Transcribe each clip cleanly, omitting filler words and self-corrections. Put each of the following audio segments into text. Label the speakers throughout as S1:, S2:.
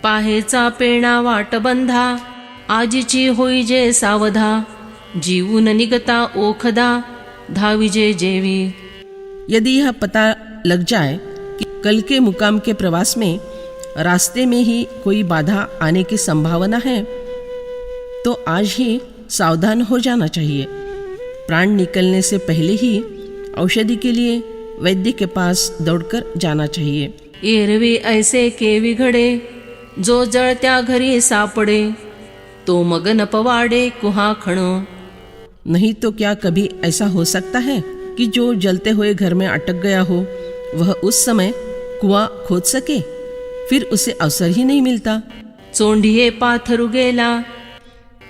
S1: पाहेचा पेणा वाट बंधा, आजीची होई जे सावधा, जीवून निगता ओखदा, धाविजे जेवी।
S2: यदि यह पता लग जाए कि कल के मुकाम के प्रवास में रास्ते में ही कोई बाधा आने की संभावना है, तो आज ही सावधान हो जाना चाहिए। प्राण निकलने से पहले ही औषधि के लिए वैद्य के पास दौड़कर जाना चाहिए।
S1: एरवी ऐसे केवी घडे, जो जळत्या घरी सापडे, तो मग न पवाडे कुहा खण।
S2: नहीं तो क्या कभी ऐसा हो सकता है कि जो जलते हुए घर में अटक गया हो, वह उस समय कुआं खोद सके? फिर उसे अवसर ही नहीं मिलता।
S1: चोंढिये पाथरू गेला,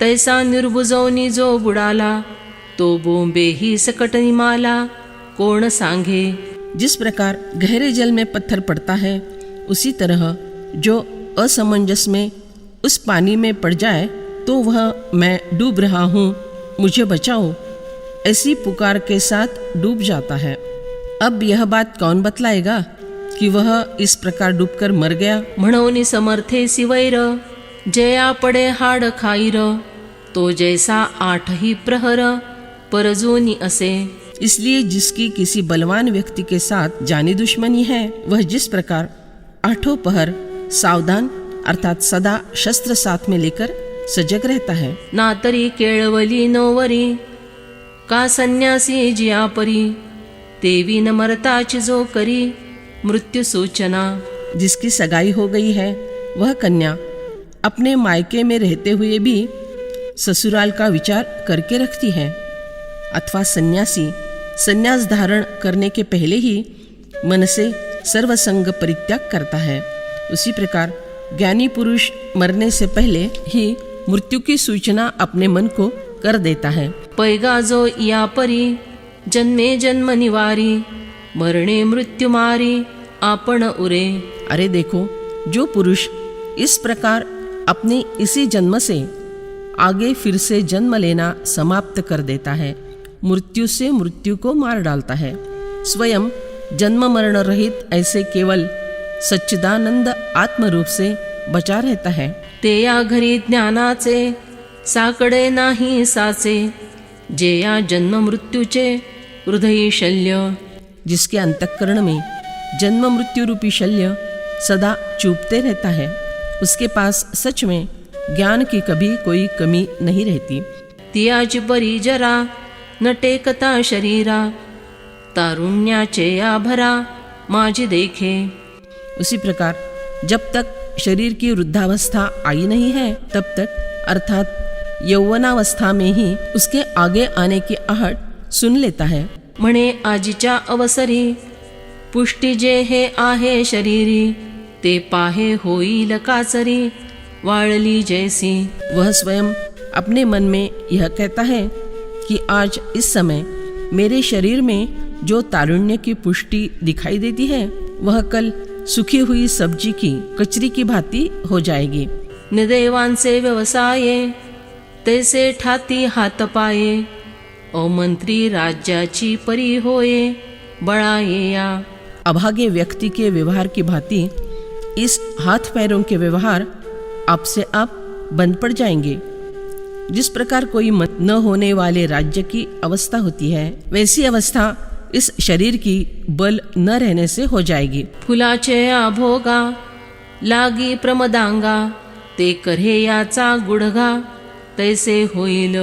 S1: तैसा निर्बुजवनी जो बुडाला, तो बोंबे ही सकट निमाला, कोण सांगे।
S2: जिस प्रकार गहरे जल में पत्थर पड़ता है, उसी तरह जो असमंजस में उस पानी में पड़ जाए, तो वह मैं डूब रहा हूँ, मुझे बचाओ, ऐसी पुकार के साथ डूब जाता है। अब यह बात कौन बतलाएगा कि वह इस प्रकार डूबकर मर गया?
S1: म्हणोनी समर्थे सिवैर, जया पडे हाड खाईर, तो जैसा आठ ही प्रहर, परजोनी असे।
S2: इसलिए जिसकी किसी बलवान व्यक्ति के साथ जानी दुश्मनी है, वह जिस प्रकार आठों पहर सावधान अर्थात सदा शस्त्र साथ में लेकर सजग रहता है।
S1: ना तरी केळवली नोवरी, का संन्यासी जियापरी, तेवी न मरताची जो करी, मृत्यू सूचना।
S2: जिसकी सगाई हो गई है, वह कन्या अपने मायके में रहते हुए भी ससुराल का विचार करके रखती है, अथवा सन्यासी संन्यास धारण करने के पहले ही मन से सर्वसंग परित्याग करता है। उसी प्रकार ज्ञानी पुरुष मरने से पहले ही मृत्यु की सूचना अपने मन को कर देता है।
S1: पैगा जो या परी, जन्मे जन्म निवारी, मरणे मृत्यु मारी, आपण उरे।
S2: अरे देखो, जो पुरुष इस प्रकार अपने इसी जन्म से आगे फिर से जन्म लेना समाप्त कर देता है, मृत्यु से मृत्यु को मार डालता है, स्वयं जन्म मरण रहित ऐसे केवल सच्चिदानंद आत्म रूप से बचा रहता है।
S1: ते या घरी ज्ञानाचे साकडे नाही साचे, जे या जन्म मृत्यूचे हृदयी शल्य।
S2: जिसके अंतःकरण में जन्म मृत्यु रूपी शल्य सदा चुभते रहता है, उसके पास सच में ज्ञान की कभी कोई कमी नहीं रहती।
S1: तियाची परी जरा न टेकता शरीरा, तारुण्याचे या भरा माझी देखे।
S2: उसी प्रकार जब तक शरीर की वृद्धावस्था आई नहीं है, तब तक अर्थात यौवनावस्था में ही उसके आगे आने की आहट सुन लेता है।
S1: म्हणे आजीच्या अवसरी, पुष्टी जे हे आहे शरीरी, ते पाहे होईल काचरी, वाळली जैसी।
S2: वह स्वयं अपने मन में यह कहता है कि आज इस समय मेरे शरीर में जो तारुण्य की पुष्टि दिखाई देती है, वह कल सूखी हुई सब्जी की कचरी की भांति हो जाएगी।
S1: निदेवांचे व्यवसाये, तैसे ठाती हात पाये, अमंत्री राज्याची परी होये, बळाये या।
S2: अभागे व्यक्ति के व्यवहार की भांति इस हाथ पैरों के व्यवहार आपसे आप बंद पड़ जाएंगे। जिस प्रकार कोई मत न होने वाले राज्य की अवस्था होती है, वैसी अवस्था इस शरीर की बल न रहने से हो जाएगी।
S1: फुलाचे भोगा लागी प्रमदांगा, ते करे याचा गुडघा, तैसे होईल।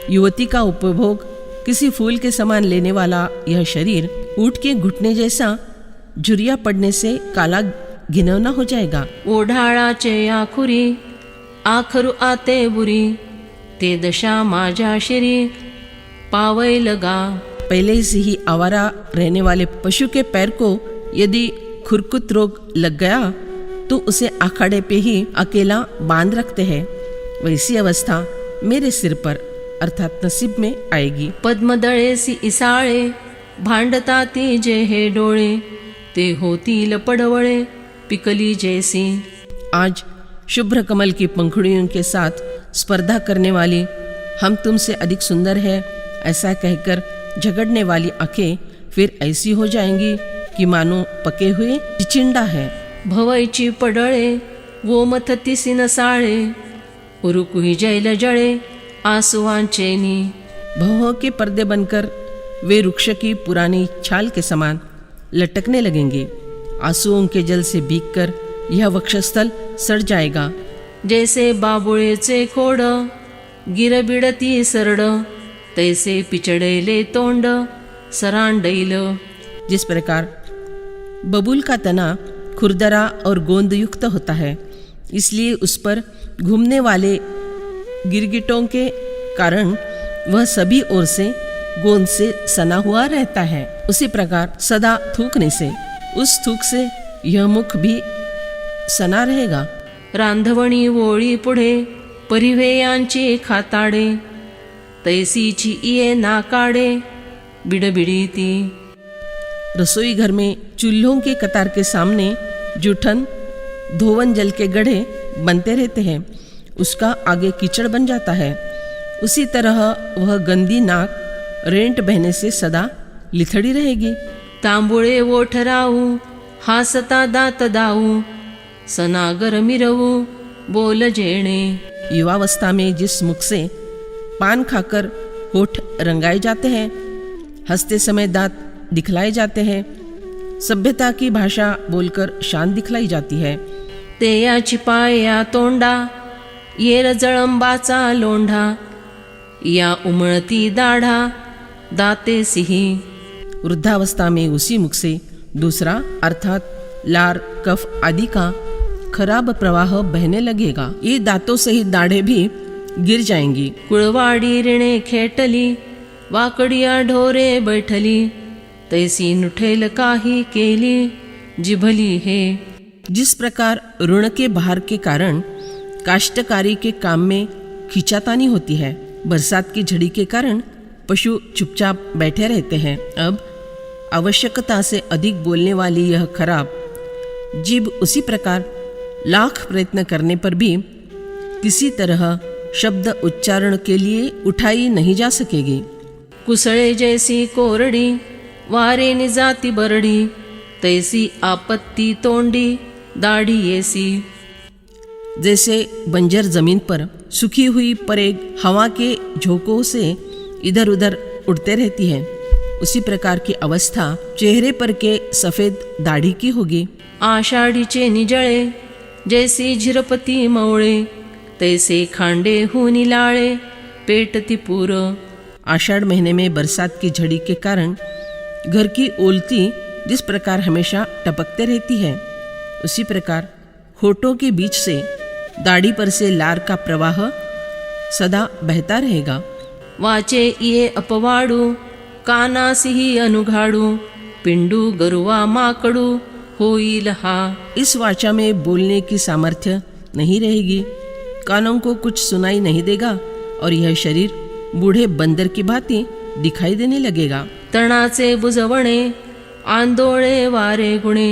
S2: युवती का उपभोग किसी फूल के समान लेने वाला यह शरीर ऊँट के घुटने जैसा झुरिया पड़ने से काला घिनौना हो जाएगा।
S1: ओढाळाचे आखुरी, आखरू आते बुरी, ते दशा माझ्या शिरी, पावै लगा।
S2: पहले से ही आवारा रहने वाले पशु के पैर को यदि खुरकुत रोग लग गया, तो उसे अखाड़े पे ही अकेला बांध रखते हैं। वैसी अवस्था मेरे सिर पर अर्थात नसीब में आएगी।
S1: पद्मदळेसी इसाळे, भांडताती जे हे डोळे, ते होतील पडवळे, पिकली जैसी।
S2: आज शुभ्र कमल की पंखुड़ियों के साथ स्पर्धा करने वाली हम तुमसे अधिक सुंदर है ऐसा कहकर झगड़ने वाली आंखें फिर ऐसी हो जाएंगी कि मानो पके हुए चिचिंडा है।
S1: भवैची पडळे वो मथतीसी नसाळे उरुकुही जैल जळे आंसुआंचेनी।
S2: भवों के पर्दे बनकर वे वृक्ष की पुरानी छाल के समान लटकने लगेंगे। आंसुओं के जल से भीगकर यह वक्षस्थल सड़ जाएगा।
S1: जैसे बाबुळेचे खोड गिरबिडती सरड तैसे पिचडेले तोंड सरांडैल।
S2: जिस प्रकार बबूल का तना खुरदरा और गोंद युक्त होता है, इसलिए उस पर घूमने वाले गिरगिटों के कारण वह सभी ओर से गोंद से सना हुआ रहता है, उसी प्रकार सदा थूकने से उस थूक से यह मुख भी सना रहेगा।
S1: रांधवणी वोळी पुढे परिवेयांची खाताडे तैसीची इये नाकाडे बिडबिडीती।
S2: रसोई घर में चूल्हों के कतार के सामने जूठन धोवन जल के गड्ढे बनते रहते हैं, उसका आगे कीचड़ बन जाता है। उसी तरह वह गंदी नाक रेंट बहने से सदा लिथड़ी रहेगी।
S1: तांबुळे ओठ राहू हासता दात दाऊ सनागर मिरवू बोल जेणे।
S2: युवावस्था में जिस मुख से पान खाकर होठ रंगाए जाते हैं, हंसते समय दांत दिखलाए जाते हैं, सभ्यता की भाषा बोलकर शान दिखलाई जाती है,
S1: ते या चिपाया तोंडा येर जळंबाचा लोंढा या उमळती दाढा दाते सिही।
S2: वृद्धावस्था में उसी मुख से दूसरा अर्थात लार कफ आदि का खराब प्रवाह बहने लगेगा। ये दांतों सहित दाढ़ें भी गिर जाएंगी।
S1: कुळवाडी ऋणे खेटली वाकडिया ढोरे बैठली तैसी नुठेल काही केली जिभली हे।
S2: जिस प्रकार ऋण के भार के कारण काश्तकारी के काम में खींचातानी होती है, बरसात की झड़ी के कारण पशु चुपचाप बैठे रहते हैं, अब आवश्यकता से अधिक बोलने वाली यह खराब जीभ उसी प्रकार लाख प्रयत्न करने पर भी किसी तरह शब्द उच्चारण के लिए उठाई नहीं जा सकेगी।
S1: कुसळे जैसी कोरडी वारे निजाती बरडी तैसी आपत्ती तोंडी दाढ़ी ऐसी।
S2: जैसे बंजर जमीन पर सूखी हुई परेग हवा के झोंकों से इधर उधर उड़ते रहती है, उसी प्रकार की अवस्था चेहरे पर के सफेद दाढ़ी की होगी।
S1: आषाढीचे निजळे जैसी झिरपती मवळे तैसे खांडे हुनी लाळे पेटती पूर।
S2: आषाढ़ महीने में बरसात की झड़ी के कारण घर की ओलती जिस प्रकार हमेशा टपकते रहती है, उसी प्रकार होठों के बीच से दाढ़ी पर से लार का प्रवाह सदा बहता रहेगा।
S1: वाचे ये अपवाडू कानासिही अनुघाडू पिंडू गरुवा माकडू होईल हा।
S2: इस वाचा में बोलने की सामर्थ्य नहीं रहेगी, कानों को कुछ सुनाई नहीं देगा और यह शरीर बूढ़े बंदर की भांति दिखाई देने लगेगा।
S1: तणाचे बुजवणे आंदोळे वारे गुणे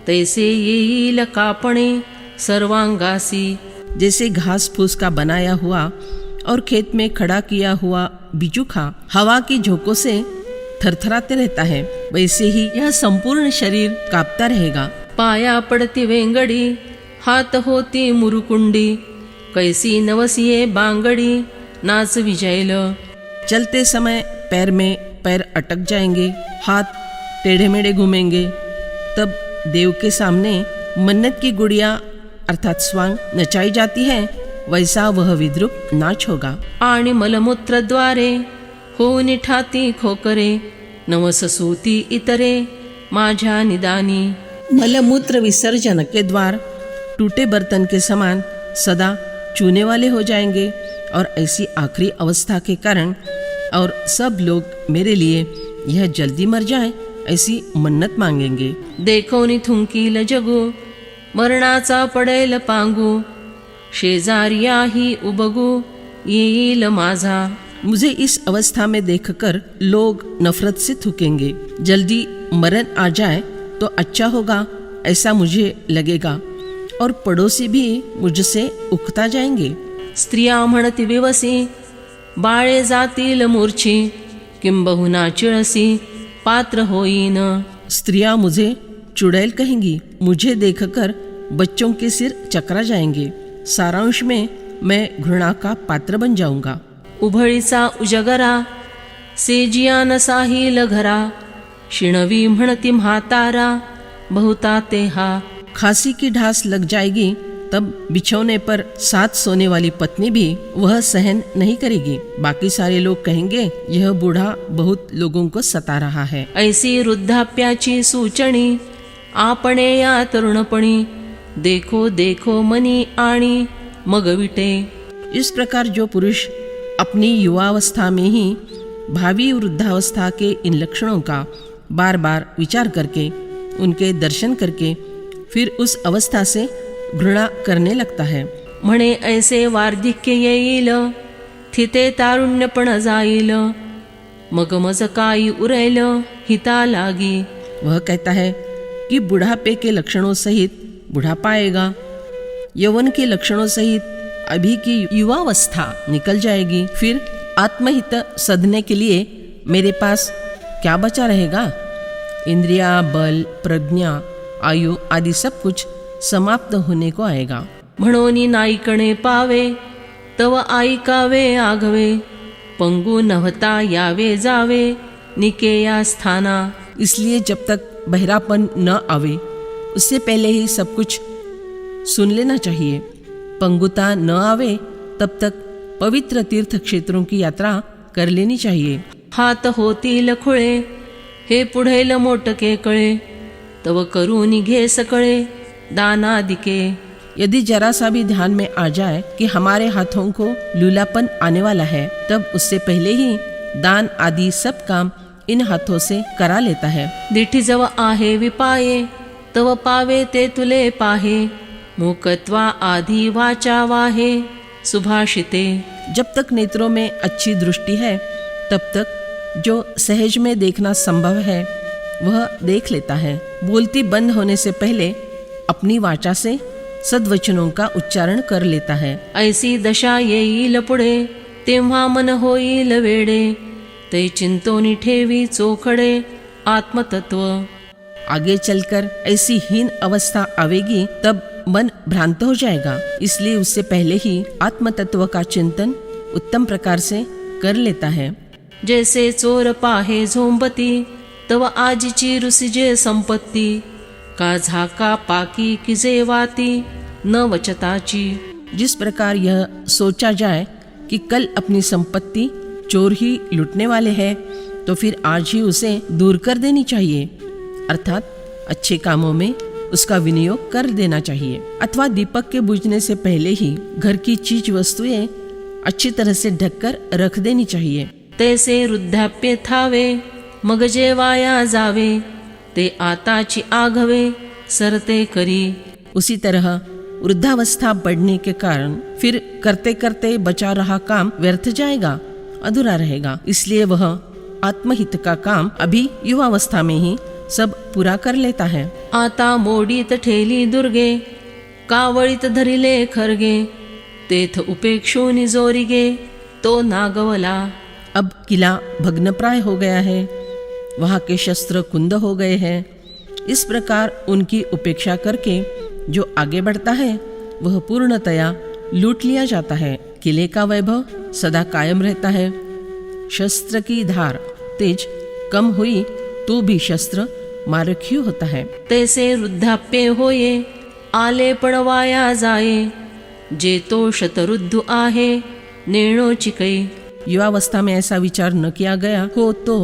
S1: तैसे येईल कापणे सर्वांगासी।
S2: जैसे घास फूस का बनाया हुआ और खेत में खड़ा किया हुआ बिजुखा हवा की झोंकों से थरथराते रहता है, वैसे ही यह संपूर्ण शरीर कांपता रहेगा।
S1: पाया पड़ती वेंगड़ी हाथ होती मुरुकुंडी कैसी नवसिये बांगड़ी नाच विजैल।
S2: चलते समय पैर में पैर अटक जाएंगे, हाथ टेढ़े मेढ़े घूमेंगे, तब देव के सामने मन्नत की गुड़िया अर्थात स्वांग नचाई जाती है, वैसा वह विद्रूप नाच होगा।
S1: आणि मलमूत्र द्वारे होऊन ठाती खोकरे नवससूती इतरे माझ्या निदानी।
S2: मलमूत्र विसर्जन के द्वार टूटे बर्तन के समान सदा चूने वाले हो जाएंगे और ऐसी आखिरी अवस्था के कारण और सब लोग मेरे लिए यह जल्दी मर जाए ऐसी मन्नत मांगेंगे।
S1: देखोनी थुंकील जगू मरणाचा पडेल पांगू शेजारियाही उबगू येईल माझा।
S2: मुझे इस अवस्था में देखकर लोग नफरत से थूकेंगे, जल्दी मरण आ जाए तो अच्छा होगा ऐसा मुझे लगेगा और पड़ोसी भी मुझसे उकता जाएंगे।
S1: स्त्रिया म्हणती विवसी बाळे जातील मूर्छी किंबहुना चिळसी पात्र होईन।
S2: स्त्रियां मुझे चुड़ैल कहेंगी, मुझे देखकर बच्चों के सिर चकरा जाएंगे। सारांश में मैं घृणा का पात्र बन जाऊंगा।
S1: उभळीचा उजगरा सेजिया नसाही घरा, शिणवी म्हणती म्हातारा बहुता तेहा।
S2: खांसी की ढास लग जाएगी तब बिछौने पर साथ सोने वाली पत्नी भी वह सहन नहीं करेगी। बाकी सारे लोग कहेंगे यह बूढ़ा बहुत लोगों को सता रहा है।
S1: ऐसी वृद्धाप्याची सूचणी आपणे या तरुणपणी, देखो देखो मनी आणि मग विटे।
S2: इस प्रकार जो पुरुष अपनी युवावस्था में ही भावी वृद्धावस्था के इन लक्षणों का बार बार विचार करके उनके दर्शन करके फिर उस अवस्था से घृणा करने लगता है।
S1: म्हणे ऐसे वार्धिक्य येईल, थिते तारुण्यपण जाईल, मग मज काही उरैल हिता लागी।
S2: वह कहता है कि बुढ़ापे के लक्षणों सहित बुढ़ापा आएगा, यौवन के लक्षणों सहित अभी की युवावस्था निकल जाएगी, फिर आत्महित सधने के लिए मेरे पास क्या बचा रहेगा। इंद्रिया, बल, प्रज्ञा, आयु आदि सब कुछ समाप्त होने को आएगा।
S1: म्हणोनी नाईकणे पावे तव ऐकावे आघवे, पंगु नव्हता यावे जावे निकेया स्थाना।
S2: इसलिए जब तक बहरापन न आवे उससे पहले ही सब कुछ सुन लेना चाहिए। पंगुता न आवे तब तक पवित्र तीर्थ क्षेत्रों की यात्रा कर लेनी चाहिए।
S1: हात होतील खुळे हे पुढेल मोटके कळे, तव करून घे सकळे दानादिके।
S2: यदि जरा सा भी ध्यान में आ जाए कि हमारे हाथों को लूलापन आने वाला है तब उससे पहले ही दान आदि सब काम इन हाथों से करा लेता है।
S1: दिठी जव आहे विपाये तव पावे ते तुले पाहे, मूकत्वा आधी वाचा वाहे सुभाषिते।
S2: जब तक नेत्रों में अच्छी दृष्टि है तब तक जो सहज में देखना संभव है वह देख लेता है। बोलती बंद होने से पहले अपनी वाचा से सद्वचनों का उच्चारण कर लेता है।
S1: ऐसी दशा येईल पुढे तेव्हा मन होईल वेडे, ते चिंतोनी ठेवी चोखडे आत्मतत्व।
S2: आगे चलकर ऐसी हीन अवस्था आवेगी तब मन भ्रांत हो जाएगा, इसलिए उससे पहले ही आत्मतत्व का चिंतन उत्तम प्रकार से कर लेता है।
S1: जैसे चोर पाहे झोंबती तव आजीची रुसिजे संपत्ती, का झाका पाकी किजे वाती न वचताची।
S2: जिस प्रकार यह सोचा जाए कि कल अपनी संपत्ति चोर ही लूटने वाले हैं तो फिर आज ही उसे दूर कर देनी चाहिए, अर्थात अच्छे कामों में उसका विनियोग कर देना चाहिए। अथवा दीपक के बुझने से पहले ही घर की चीज वस्तुएं अच्छी तरह से ढककर रख देनी चाहिए।
S1: तैसे वृद्धाप्य थावे मग जेवाया जावे, ते आताची आघवे सरते करी।
S2: उसी तरह वृद्धावस्था बढ़ने के कारण फिर करते करते बचा रहा काम व्यर्थ जाएगा, अधूरा रहेगा। इसलिए वह आत्महित का काम अभी युवावस्था में ही सब पूरा कर लेता है।
S1: आता मोडीत ठेली दुर्गे, कावळीत धरिले खरगे, तेथ उपेक्षूनि जोरिगे तो नागवला।
S2: अब किला भग्नप्राय हो गया है, वहाँ के शस्त्र कुंद हो गए हैं। इस प्रकार उनकी उपेक्षा करके जो आगे बढ़ता है वह पूर्णतया लूट लिया जाता है। किले का वैभव सदा कायम रहता है। शस्त्र की धार तेज कम हुई तो भी शस्त्र मारख्यू होता है।
S1: तैसे वृद्धाप्य होये आले पडवाया जाये, जे तो शतरुद्धु आहे नेणो चिकै।
S2: युवावस्था में ऐसा विचार न किया गया हो तो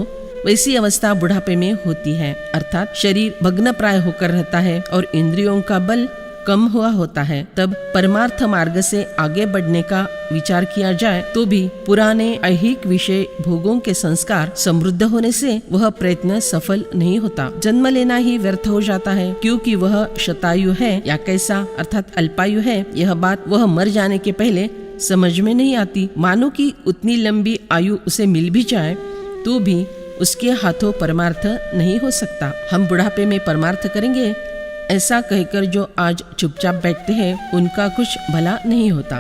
S2: वैसी अवस्था बुढ़ापे में होती है, अर्थात शरीर भग्न प्राय होकर रहता है और इंद्रियों का बल कम हुआ होता है। तब परमार्थ मार्ग से आगे बढ़ने का विचार किया जाए तो भी पुराने ऐहिक विषय भोगों के संस्कार समृद्ध होने से वह प्रयत्न सफल नहीं होता। जन्म लेना ही व्यर्थ हो जाता है, क्योंकि वह शतायु है या कैसा अर्थात अल्पायु है, यह बात वह मर जाने के पहले समझ में नहीं आती। मानो कि उतनी लंबी आयु उसे मिल भी जाए तो भी उसके हाथों परमार्थ नहीं हो सकता। हम बुढ़ापे में परमार्थ करेंगे ऐसा कहकर जो आज चुपचाप बैठते हैं उनका कुछ भला नहीं होता।